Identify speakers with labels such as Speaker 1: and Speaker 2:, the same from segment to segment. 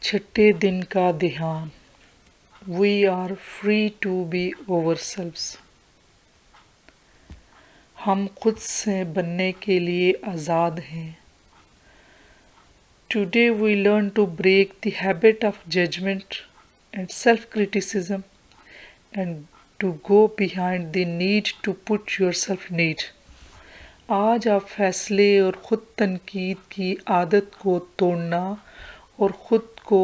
Speaker 1: छठे दिन का ध्यान। We are free to be ourselves. हम खुद से बनने के लिए आज़ाद हैं। Today we learn to break the habit of judgment and self-criticism and to go behind the need to put yourself need. आज आप फैसले और ख़ुद तनकीद की आदत को तोड़ना और ख़ुद को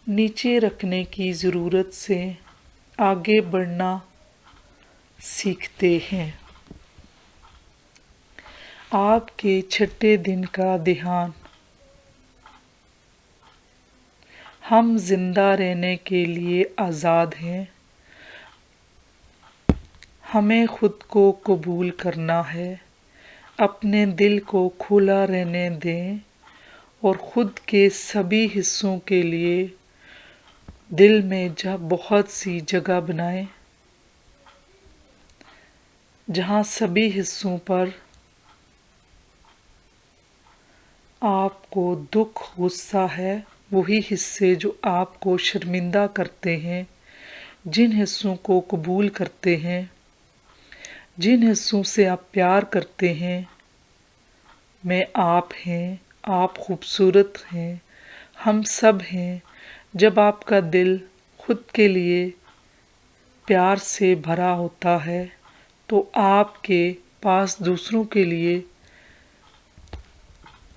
Speaker 1: नीचे रखने की ज़रूरत से आगे बढ़ना सीखते हैं। आपके छठे दिन का ध्यान। हम जिंदा रहने के लिए आज़ाद हैं। हमें खुद को कबूल करना है। अपने दिल को खुला रहने दें और खुद के सभी हिस्सों के लिए दिल में बहुत सी जगह बनाएं, जहां सभी हिस्सों पर आपको दुख गुस्सा है, वही हिस्से जो आपको शर्मिंदा करते हैं, जिन हिस्सों को कबूल करते हैं, जिन हिस्सों से आप प्यार करते हैं। मैं आप हैं, आप खूबसूरत हैं, हम सब हैं। जब आपका दिल खुद के लिए प्यार से भरा होता है तो आपके पास दूसरों के लिए,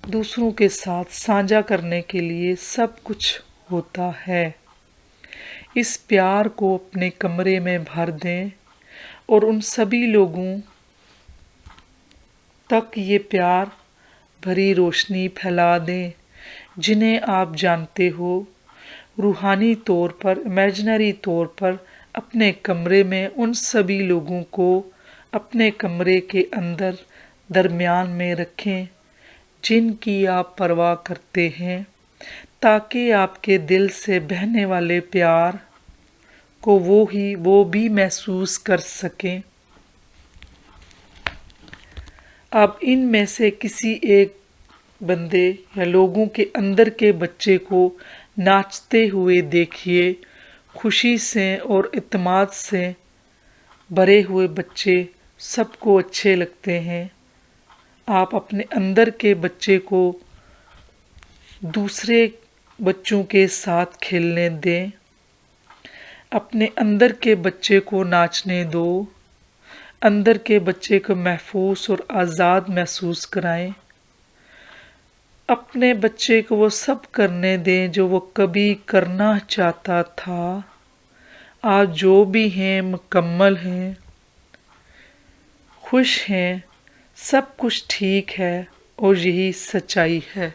Speaker 1: दूसरों के साथ साझा करने के लिए सब कुछ होता है। इस प्यार को अपने कमरे में भर दें और उन सभी लोगों तक ये प्यार भरी रोशनी फैला दें जिन्हें आप जानते हो। रूहानी तौर पर, इमेजिनरी तौर पर अपने कमरे में उन सभी लोगों को अपने कमरे के अंदर दरमियान में रखें जिनकी आप परवाह करते हैं, ताकि आपके दिल से बहने वाले प्यार को वो भी महसूस कर सकें। अब इनमें से किसी एक बंदे या लोगों के अंदर के बच्चे को नाचते हुए देखिए। खुशी से और इत्मीनान से भरे हुए बच्चे सबको अच्छे लगते हैं। आप अपने अंदर के बच्चे को दूसरे बच्चों के साथ खेलने दें। अपने अंदर के बच्चे को नाचने दो। अंदर के बच्चे को महफूज और आज़ाद महसूस कराएं। अपने बच्चे को वो सब करने दें जो वो कभी करना चाहता था। आज जो भी हैं मुकम्मल हैं, खुश हैं, सब कुछ ठीक है और यही सच्चाई है।